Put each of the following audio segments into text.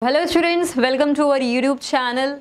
Hello students, welcome to our YouTube channel.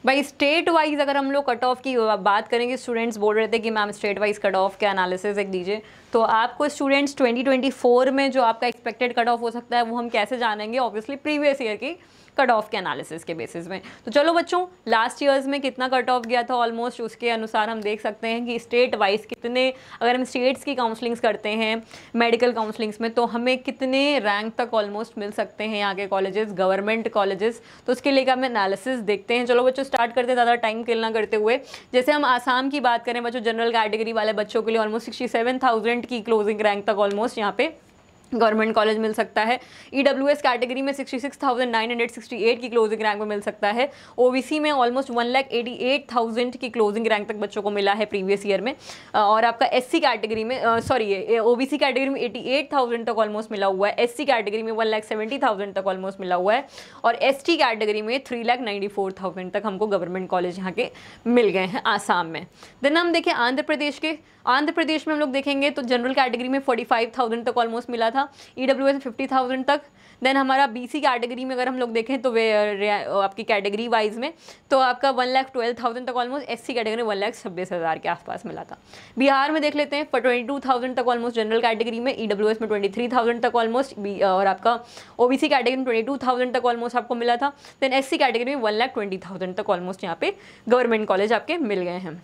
भाई state wise अगर हम लोग कट ऑफ की बात करेंगे, स्टूडेंट्स बोल रहे थे कि ma'am state wise cut off के एनालिसिस एक दीजिए। तो आपको स्टूडेंट्स 2024 में जो आपका एक्सपेक्टेड कट ऑफ हो सकता है वो हम कैसे जानेंगे? ऑब्वियसली प्रीवियस ईयर की कट ऑफ के एनालिसिस के बेसिस में। तो चलो बच्चों, लास्ट ईयर्स में कितना कट ऑफ गया था ऑलमोस्ट, उसके अनुसार हम देख सकते हैं कि स्टेट वाइज कितने, अगर हम स्टेट्स की काउंसलिंग्स करते हैं मेडिकल काउंसलिंग्स में, तो हमें कितने रैंक तक ऑलमोस्ट मिल सकते हैं यहाँ के कॉलेजेस, गवर्नमेंट कॉलेजेस। तो उसके लिए हम एनालिसिस देखते हैं। चलो बच्चों स्टार्ट करते हैं ज़्यादा टाइम किल ना करते हुए। जैसे हम आसाम की बात करें बच्चों, जनरल कैटेगरी वाले बच्चों के लिए ऑलमोस्ट 67,000 की क्लोजिंग रैंक तक ऑलमोस्ट यहाँ पे गवर्नमेंट कॉलेज मिल सकता है। ईडब्ल्यूएस कैटेगरी में 66,968 की क्लोजिंग रैंक में मिल सकता है। ओबीसी में ऑलमोस्ट 1,88,000 की क्लोजिंग रैंक तक बच्चों को मिला है प्रीवियस ईयर में। और आपका एससी कैटेगरी में ओबीसी कैटेगरी में 88,000 तक ऑलमोस्ट मिला हुआ है। एससी कैटेगरी में 1,70,000 तक ऑलमोस्ट मिला हुआ है। और एसटी कैटेगरी में 3,94,000 तक हमको गवर्नमेंट कॉलेज यहाँ के मिल गए हैं आसाम में। देन हम देखें आंध्र प्रदेश के, आंध्र प्रदेश में हम लोग देखेंगे तो जनरल कैटेगरी में 45,000 तक ऑलमोस्ट मिला था, ईडब्ल्यूएस में 50,000 तक। देन हमारा बीसी कैटेगरी में अगर हम लोग देखें तो वे आपकी कैटेगरी वाइज में तो आपका 1,12,000 तक ऑलमोस्ट, एससी कैटेगरी में 1,26,000 के आसपास मिला था। बिहार में देख लेते हैं 22,000 तक ऑलमोस्ट जनरल कैटेगरी में, ईडब्ल्यूएस में 23,000 तक ऑलमोस्ट, और आपका ओबीसी कैटेगरी में 22,000 तक ऑलमोस्ट आपको मिला था। देन एससी कैटेगरी में 1,20,000 तक ऑलमोस्ट यहाँ पे गवर्नमेंट कॉलेज आपके मिल गए हैं।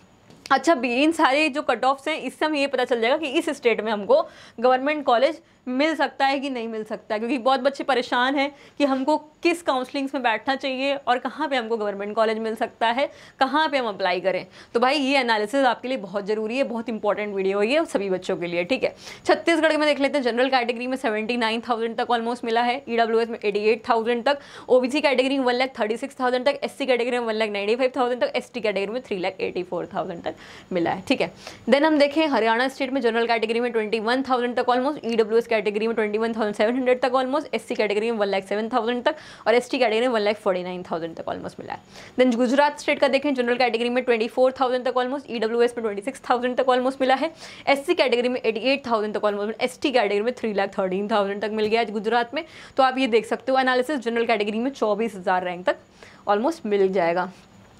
अच्छा, इन सारे जो कट ऑफ्स हैं इससे हमें ये पता चल जाएगा कि इस स्टेट में हमको गवर्नमेंट कॉलेज मिल सकता है कि नहीं मिल सकता है, क्योंकि बहुत बच्चे परेशान हैं कि हमको किस काउंसलिंग्स में बैठना चाहिए और कहाँ पे हमको गवर्नमेंट कॉलेज मिल सकता है, कहाँ पे हम अप्लाई करें। तो भाई ये एनालिसिस आपके लिए बहुत ज़रूरी है, बहुत इंपॉर्टेंट वीडियो है ये सभी बच्चों के लिए, ठीक है। छत्तीसगढ़ में देख लेते हैं, जनरल कैटेगरी में 79,000 तक ऑलमोस्ट मिला है, ईडब्ल्यूएस में 88,000 तक, ओबीसी कैटेगरी में 1,36,000 तक, एससी कैटेगरी में 1,95,000 तक, एसटी कैटेगरी में 3,84,000 तक मिला है, ठीक है। देन हम देखें हरियाणा स्टेट में जनरल कैटेगरी में 21,000 तक ऑलमोस्ट, ईडब्ल्यूएस कैटेगरी में 21,700 तक ऑलमोस्ट, एससी कैटेगरी में 1,07,000 तक और एसटी कैटेगरी में 1,49,000 तक ऑलमोस्ट मिला है। देन गुजरात स्टेट का देखें, जनरल कैटेगरी में 24,000 तक ऑलमोस्ट, ईडब्ल्यूएस में 26,000 तक ऑलमोस्ट मिला है, एससी कैटेगरी में 88,000 तक ऑलमोस्ट, एसटी कैटेगरी में 3,13,000 तक मिल गया है गुजरात में। तो आप ये देख सकते हो एनालिसिस, जनरल कैटेगरी में 24,000 रैंक तक ऑलमोस्ट मिल जाएगा।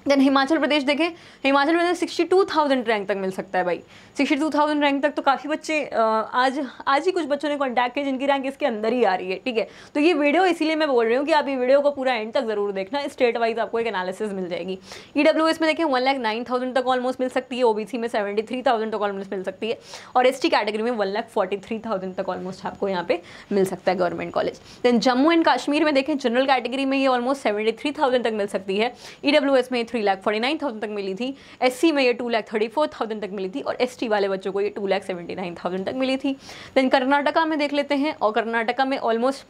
देन हिमाचल प्रदेश देखें, हिमाचल प्रदेश 62,000 रैंक तक मिल सकता है भाई। 62,000 रैंक तक तो काफ़ी बच्चे आज ही कुछ बच्चों ने कॉन्टैक्ट किया जिनकी रैंक इसके अंदर ही आ रही है, ठीक है। तो ये वीडियो इसीलिए मैं बोल रही हूँ कि आप ये वीडियो को पूरा एंड तक जरूर देखना, स्टेट वाइज आपको एक एनालिसिस मिल जाएगी। ईडब्ल्यूएस में देखें 1,09,000 तक ऑलमोस्ट मिल सकती है, ओबीसी में 73,000 तक ऑलमोस्ट मिल सकती है और एसटी कैटेगरी में 1,43,000 तक ऑलमोस्ट आपको यहाँ पे मिल सकता है government college. Then Jammu and Kashmir में देखें, जनरल कैटेगरी में ये ऑलमोस्ट 73,000 तक मिल सकती है, ईडब्ल्यूएस में 3,49,000 तक मिली थी, एससी में ये 2,34,000 तक मिली थी और एसटी वाले बच्चों को ये 2,79,000 तक मिली थी। देन कर्नाटका में देख लेते हैं, और कर्नाटका में ऑलमोस्ट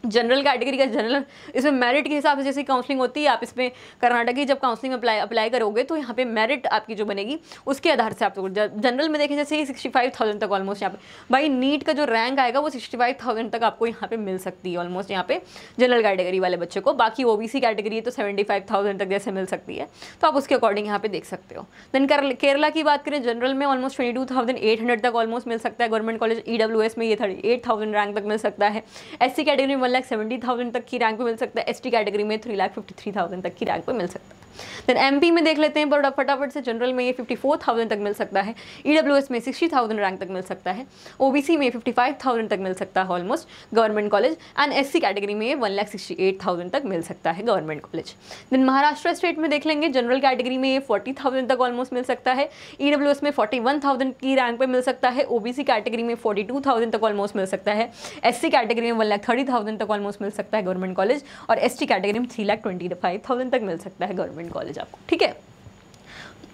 जनरल कैटेगरी का जनरल, इसमें मेरिट के हिसाब से जैसे काउंसलिंग होती है, आप इसमें कर्नाटक की जब काउंसलिंग में अप्लाई करोगे तो यहाँ पे मेरिट आपकी जो बनेगी उसके आधार से आपको जनरल में देखें जैसे ही 65,000 तक ऑलमोस्ट यहाँ पे भाई नीट का जो रैंक आएगा वो 65,000 तक आपको यहाँ पे मिल सकती है ऑलमोस्ट यहाँ पे जनरल कैटेगरी वाले बच्चे को। बाकी ओबीसी कैटेगरी है तो 75,000 तक जैसे मिल सकती है, तो आप उसके अकॉर्डिंग यहाँ पे देख सकते हो। देन केरला की बात करें, जनरल में ऑलमोस्ट 22,800 तक ऑलमोस्ट मिल सकता है गवर्नमेंट कॉलेज, ईडब्ल्यूएस में ये 38,000 रैंक तक मिल सकता है, एससी कैटेगरी में 1,70,000 तक की रैंक पे मिल सकता है, एसटी कैटेगरी में 3,53,000 तक की रैंक पे मिल सकता है। देन एमपी में देख लेते हैं, बड़ा फटाफट से, जनरल में ये 54,000 तक मिल सकता है, ईडब्ल्यूएस में 60,000 रैंक तक मिल सकता है, ओबीसी में 55,000 तक मिल सकता है almost government college, and SC category में 1,68,000 तक मिल सकता है government college. Then Maharashtra state में देख लेंगे, जनरल कैटेगरी में ये 40,000 तक ऑलमोस्ट मिल सकता है, ईडब्ल्यूएस में 41,000 की रैंक पे मिल सकता है, ओबीसी कैटेगरी में 42,000 तक ऑलमोस्ट मिल सकता है, एससी कैटेगरी में 1,30,000 तक ऑलमोस्ट मिल सकता है गवर्नमेंट कॉलेज और एसटी कैटेगरी में 3,25,000 तक मिल सकता है गवर्नमेंट कॉलेज आपको, ठीक है।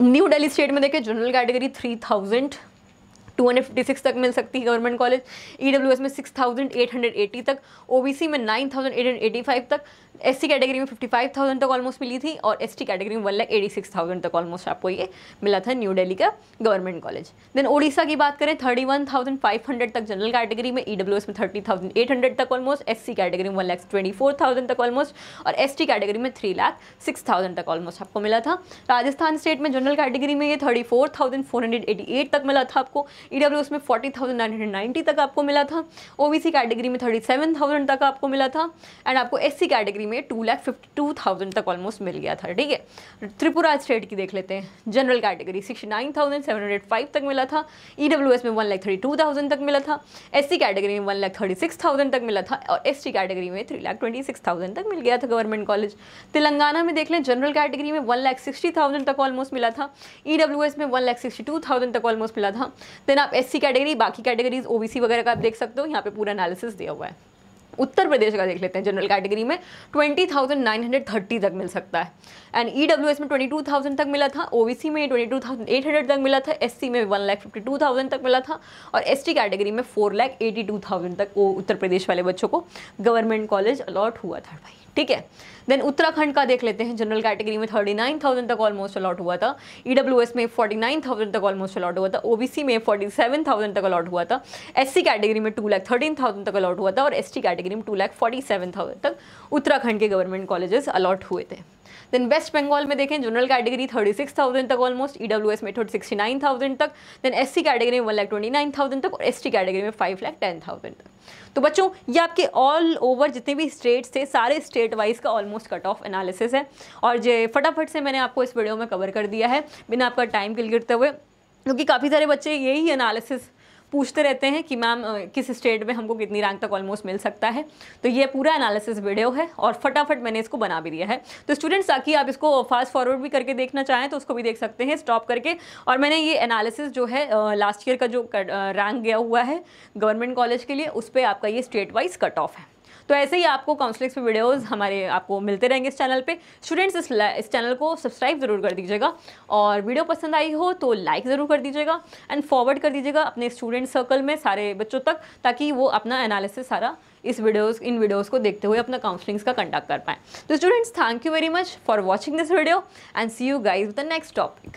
न्यू दिल्ली स्टेट में देखें, जनरल कैटेगरी 3,256 तक मिल सकती है गवर्नमेंट कॉलेज, ईडब्ल्यूएस में 6,880 तक, ओबीसी में 9,885 तक, एससी कैटेगरी में 55,000 तक ऑलमोस्ट मिली थी और एसटी कैटेगरी में 1,86,000 तक ऑलमोस्ट आपको ये मिला था न्यू दिल्ली का गवर्नमेंट कॉलेज। देन उड़ीसा की बात करें, 31,500 तक जनरल कैटेगरी में, ईडब्ल्यूएस में 30,800 तक ऑलमोस्ट, एससी कैटेगरी में 1,24,000 तक ऑलमोस्ट और एसटी कैटेगरी में 3,06,000 तक ऑलमोस्ट आपको मिला था। राजस्थान स्टेट में जनरल कैटेगरी में ये 34,488 तक मिला था आपको, ईडब्ल्यूएस में 40,990 तक आपको मिला था, ओबीसी कैटेगरी में 37,000 तक आपको मिला था एंड आपको एससी कैटेगरी कैटेगरी में 2,52,000 तक ऑलमोस्ट मिल गया था, ठीक है। त्रिपुरा स्टेट की देख लेते हैं। जनरल कैटेगरी 69,705 तक मिला था, EWS में 1,32,000 तक मिला था, SC कैटेगरी में 1,36,000 तक मिला था और ST कैटेगरी में 3,26,000 तक मिल गया था गवर्नमेंट कॉलेज। तेलंगाना में देख लें, जनरल कैटेगरी में 1,60,000 तक ऑलमोस्ट मिला था, EWS में 1,62,000 तक ऑलमोस्ट मिला था। देन आप SC कैटेगरी, बाकी कैटेगरीज OBC वगैरह का आप देख सकते हो, यहाँ पे पूरा एनालिसिस दिया हुआ है। उत्तर प्रदेश का देख लेते हैं। जनरल कैटेगरी में 20,930 तक मिल सकता है एंड EWS में 22,000 तक मिला था, OBC में 22,800 तक मिला था, SC में 1,52,000 तक मिला था और ST कैटेगरी में 4,82,000 तक वो उत्तर प्रदेश वाले बच्चों को गवर्नमेंट कॉलेज अलॉट हुआ था भाई, ठीक है। देन उत्तराखंड का देख लेते हैं। जनरल कैटेगरी में 39,000 तक ऑलमोस्ट अलॉट हुआ था, EWS में 49,000 तक ऑलमोस्ट अलॉट हुआ था, OBC में 47,000 तक अलॉट हुआ था, SC कैटेगरी में 2,13,000 तक अलॉट हुआ था और ST कैटेगरी में 2,47,000 तक उत्तराखंड के गवर्नमेंट कॉलेजेस अलॉट हुए थे। देन वेस्ट बंगाल में देखें, जनरल कैटेगरी 36,000 तक ऑलमोस्ट, EWS में 69,000 तक, देन SC कैटेगरी में 1,29,000 तक और ST कैटेगरी में 5,10,000 तक। तो बच्चों ये आपके ऑल ओवर जितने भी स्टेट्स थे, सारे स्टेट वाइज का ऑलमोस्ट कट ऑफ एनालिसिस है और जो फटाफट से मैंने आपको इस वीडियो में कवर कर दिया है बिना आपका टाइम किल करते हुए, क्योंकि काफ़ी सारे बच्चे यही एनालिसिस पूछते रहते हैं कि मैम किस स्टेट में हमको कितनी रैंक तक ऑलमोस्ट मिल सकता है। तो ये पूरा एनालिसिस वीडियो है और फटाफट मैंने इसको बना भी दिया है। तो स्टूडेंट्स ताकि आप इसको फास्ट फॉरवर्ड भी करके देखना चाहें तो उसको भी देख सकते हैं स्टॉप करके। और मैंने ये एनालिसिस जो है लास्ट ईयर का जो रैंक गया हुआ है गवर्नमेंट कॉलेज के लिए, उस पर आपका ये स्टेट वाइज कट ऑफ है। तो ऐसे ही आपको काउंसलिंग्स पे वीडियोस हमारे आपको मिलते रहेंगे इस चैनल पे। स्टूडेंट्स इस चैनल को सब्सक्राइब ज़रूर कर दीजिएगा और वीडियो पसंद आई हो तो लाइक ज़रूर कर दीजिएगा एंड फॉरवर्ड कर दीजिएगा अपने स्टूडेंट सर्कल में सारे बच्चों तक, ताकि वो अपना एनालिसिस सारा इन वीडियोज़ को देखते हुए अपना काउंसलिंग्स का कंडक्ट कर पाएँ। तो students thank you very much for watching this video and see you guys with the next topic.